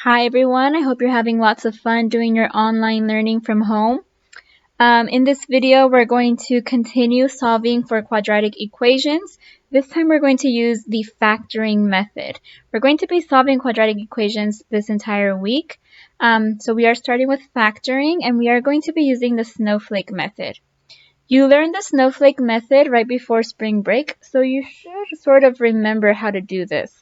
Hi everyone, I hope you're having lots of fun doing your online learning from home. In this video, we're going to continue solving for quadratic equations. This time we're going to use the factoring method. We're going to be solving quadratic equations this entire week. So we are starting with factoring and we are going to be using the snowflake method. You learned the snowflake method right before spring break, so you should sort of remember how to do this.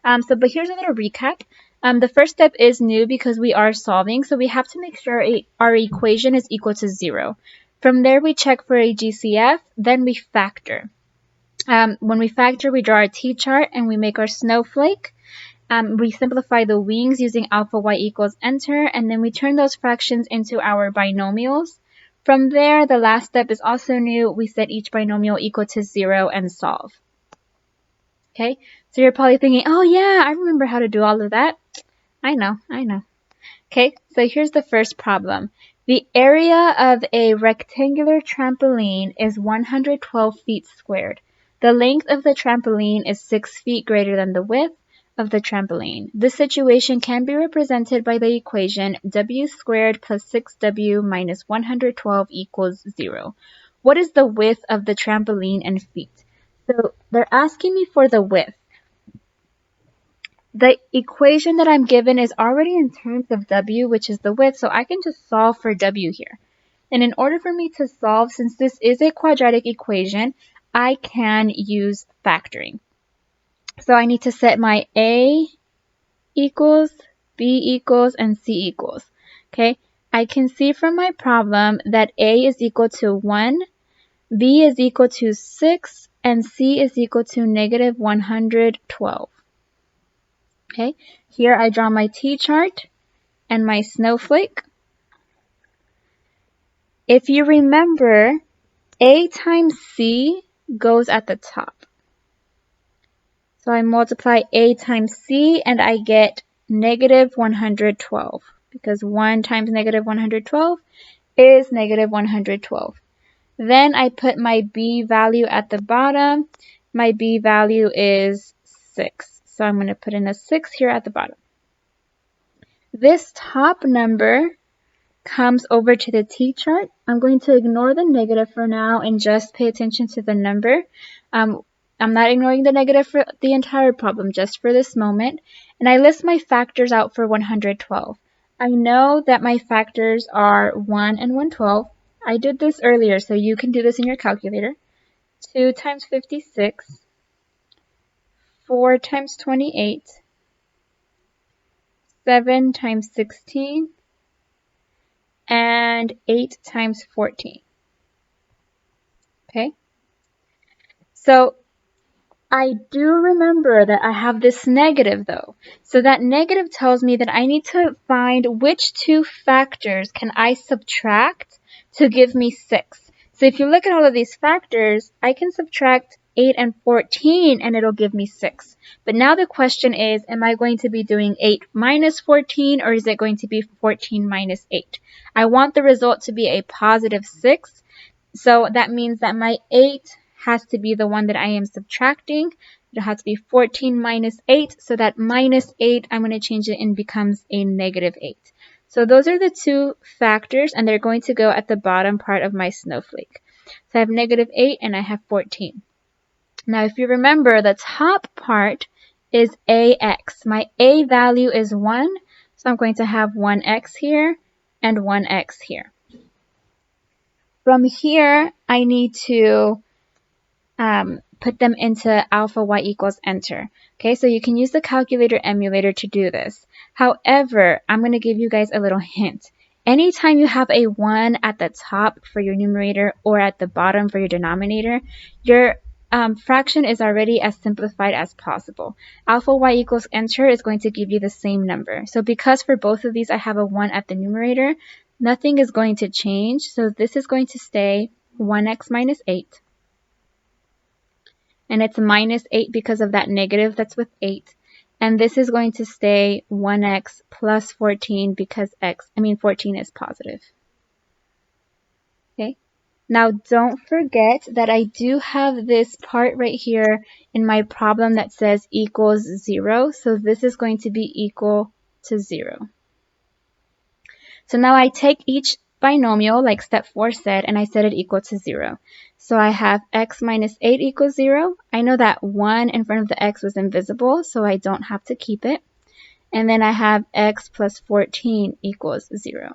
But here's a little recap. The first step is new because we are solving, so we have to make sure our equation is equal to 0. From there, we check for a GCF, then we factor. When we factor, we draw our t-chart and we make our snowflake. We simplify the wings using alpha y equals enter, and then we turn those fractions into our binomials. From there, the last step is also new. We set each binomial equal to 0 and solve. Okay, so you're probably thinking, oh yeah, I remember how to do all of that. I know. Okay, so here's the first problem. The area of a rectangular trampoline is 112 feet squared. The length of the trampoline is 6 feet greater than the width of the trampoline. This situation can be represented by the equation w squared plus 6w minus 112 equals 0. What is the width of the trampoline in feet? So they're asking me for the width. The equation that I'm given is already in terms of w, which is the width, so I can just solve for w here. And in order for me to solve, since this is a quadratic equation, I can use factoring. So I need to set my a equals, b equals, and c equals. Okay, I can see from my problem that a is equal to 1, b is equal to 6, and c is equal to negative 112. Okay, here I draw my t-chart and my snowflake. If you remember, a times c goes at the top. So I multiply a times c and I get negative 112 because 1 times negative 112 is negative 112. Then I put my b value at the bottom. My b value is 6. So I'm going to put in a 6 here at the bottom. This top number comes over to the t-chart. I'm going to ignore the negative for now and just pay attention to the number. I'm not ignoring the negative for the entire problem, just for this moment. And I list my factors out for 112. I know that my factors are 1 and 112. I did this earlier, so you can do this in your calculator. 2 times 56, 4 times 28, 7 times 16, and 8 times 14. Okay? So I do remember that I have this negative though. So that negative tells me that I need to find which two factors can I subtract to give me 6. So if you look at all of these factors, I can subtract 8 and 14 and it'll give me 6. But now the question is, am I going to be doing 8 minus 14 or is it going to be 14 minus 8? I want the result to be a positive 6. So that means that my 8 has to be the one that I am subtracting. It has to be 14 minus 8. So that minus 8, I'm going to change it and becomes a negative 8. So those are the two factors, and they're going to go at the bottom part of my snowflake. So I have negative 8 and I have 14. Now, if you remember, the top part is ax. My a value is 1, so I'm going to have 1x here and 1x here. From here, I need to put them into alpha y equals enter. Okay, so you can use the calculator emulator to do this. However, I'm going to give you guys a little hint. Anytime you have a 1 at the top for your numerator or at the bottom for your denominator, your fraction is already as simplified as possible. Alpha y equals enter is going to give you the same number. So because for both of these I have a 1 at the numerator, nothing is going to change. So this is going to stay 1x minus 8. And it's minus 8 because of that negative that's with 8. And this is going to stay 1x plus 14 because 14 is positive. Okay. Now don't forget that I do have this part right here in my problem that says equals 0. So this is going to be equal to 0. So now I take each binomial, like step 4 said, and I set it equal to 0. So I have x minus 8 equals 0. I know that 1 in front of the x was invisible, so I don't have to keep it. And then I have x plus 14 equals 0.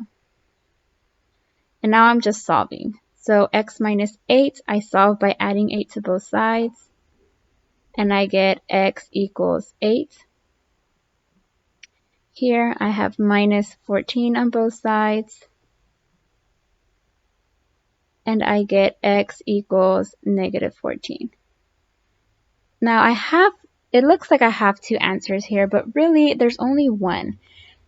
And now I'm just solving. So x minus 8, I solve by adding 8 to both sides. And I get x equals 8. Here I have minus 14 on both sides. And I get x equals negative 14. Now it looks like I have two answers here, but really there's only one.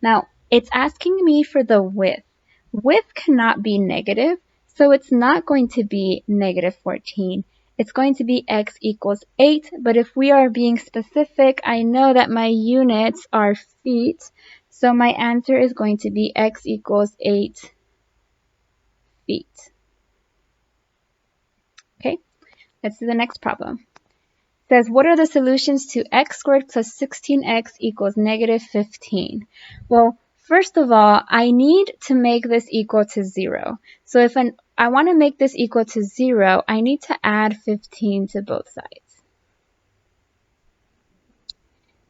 Now it's asking me for the width. Width cannot be negative, so it's not going to be negative 14. It's going to be x equals 8, but if we are being specific, I know that my units are feet, so my answer is going to be x equals 8 feet. Okay, let's do the next problem. It says, what are the solutions to x squared plus 16x equals negative 15? Well, first of all, I need to make this equal to 0. So if I want to make this equal to 0, I need to add 15 to both sides.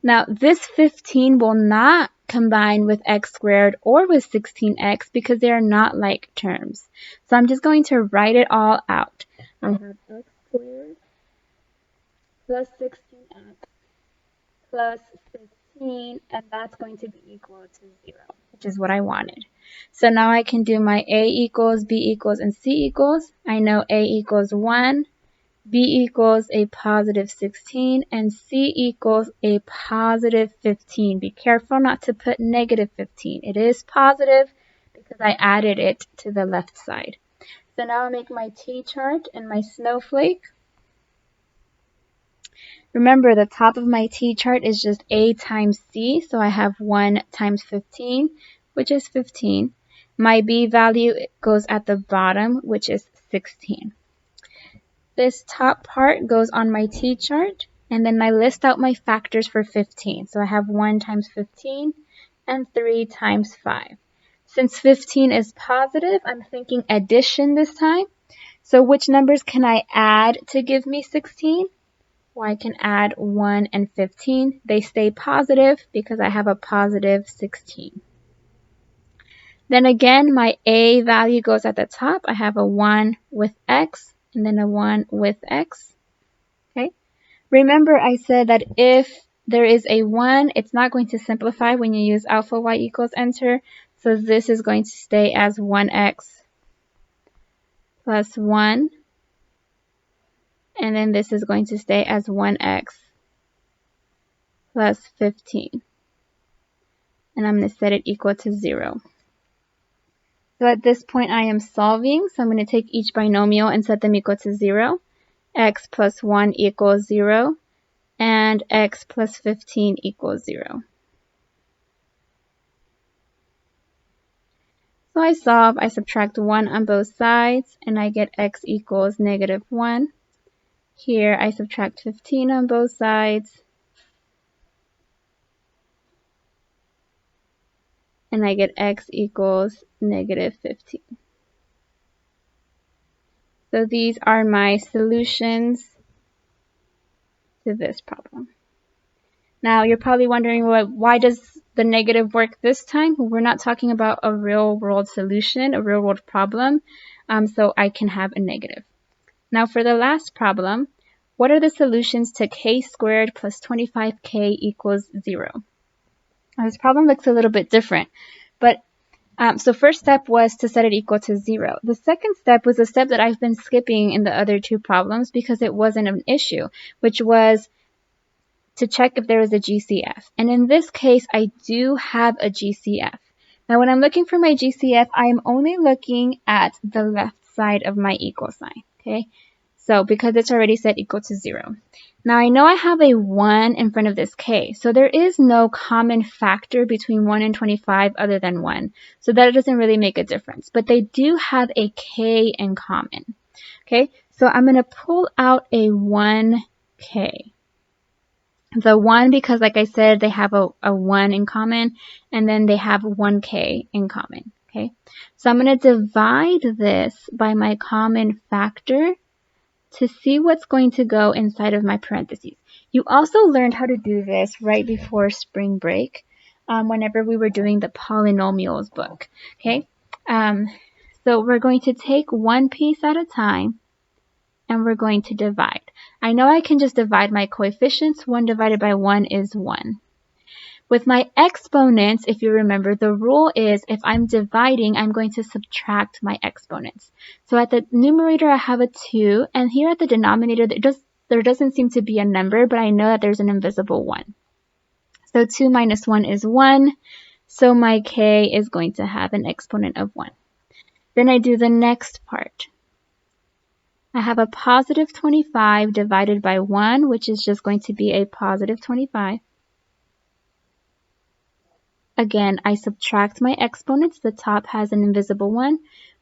Now, this 15 will not combine with x squared or with 16x because they are not like terms. So I'm just going to write it all out. I have x squared plus 16x plus 15, and that's going to be equal to 0, which is what I wanted. So now I can do my a equals, b equals, and c equals. I know a equals 1, b equals a positive 16, and c equals a positive 15. Be careful not to put negative 15. It is positive because I added it to the left side. So now I'll make my t-chart and my snowflake. Remember, the top of my t-chart is just a times c, so I have 1 times 15, which is 15. My b value goes at the bottom, which is 16. This top part goes on my t-chart, and then I list out my factors for 15. So I have 1 times 15 and 3 times 5. Since 15 is positive, I'm thinking addition this time. So which numbers can I add to give me 16? Well, I can add 1 and 15. They stay positive because I have a positive 16. Then again, my a value goes at the top. I have a 1 with x and then a 1 with x. Okay. Remember I said that if there is a 1, it's not going to simplify when you use alpha y equals enter. So this is going to stay as 1x plus 1. And then this is going to stay as 1x plus 15. And I'm going to set it equal to 0. So at this point I am solving, so I'm going to take each binomial and set them equal to 0. X plus 1 equals 0, and x plus 15 equals 0. So I solve, I subtract 1 on both sides, and I get x equals negative 1. Here I subtract 15 on both sides, and I get x equals negative 15. So these are my solutions to this problem. Now you're probably wondering, well, why does the negative work this time? Well, we're not talking about a real world solution, a real world problem, so I can have a negative. Now for the last problem, what are the solutions to k squared plus 25k equals 0? Now, this problem looks a little bit different, but so first step was to set it equal to 0. The second step was a step that I've been skipping in the other two problems because it wasn't an issue, which was to check if there was a GCF. And in this case, I do have a GCF. Now, when I'm looking for my GCF, I am only looking at the left side of my equal sign, okay? So, because it's already set equal to 0. Now, I know I have a 1 in front of this k, so there is no common factor between 1 and 25 other than 1. So that doesn't really make a difference. But they do have a k in common, okay? So I'm going to pull out a 1k. The 1 because, like I said, they have a 1 in common, and then they have 1k in common. Okay, so I'm going to divide this by my common factor to see what's going to go inside of my parentheses. You also learned how to do this right before spring break, whenever we were doing the polynomials book. Okay, so we're going to take one piece at a time, and we're going to divide. I know I can just divide my coefficients. 1 divided by 1 is 1. With my exponents, if you remember, the rule is if I'm dividing, I'm going to subtract my exponents. So at the numerator, I have a 2, and here at the denominator, there doesn't seem to be a number, but I know that there's an invisible 1. So 2 minus 1 is 1, so my k is going to have an exponent of 1. Then I do the next part. I have a positive 25 divided by 1, which is just going to be a positive 25. Again, I subtract my exponents. The top has an invisible 1.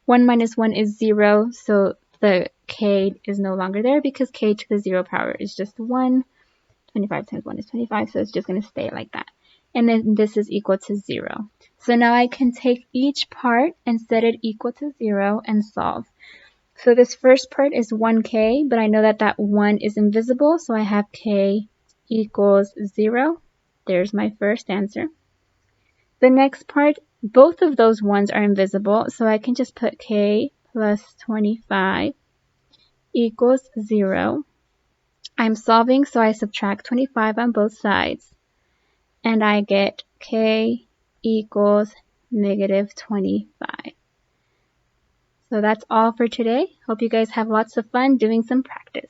1 minus 1 is 0, so the k is no longer there because k to the 0 power is just 1. 25 times 1 is 25, so it's just going to stay like that. And then this is equal to 0. So now I can take each part and set it equal to 0 and solve. So this first part is 1k, but I know that that 1 is invisible, so I have k equals 0. There's my first answer. The next part, both of those 1s are invisible, so I can just put k plus 25 equals 0. I'm solving, so I subtract 25 on both sides, and I get k equals negative 25. So that's all for today. Hope you guys have lots of fun doing some practice.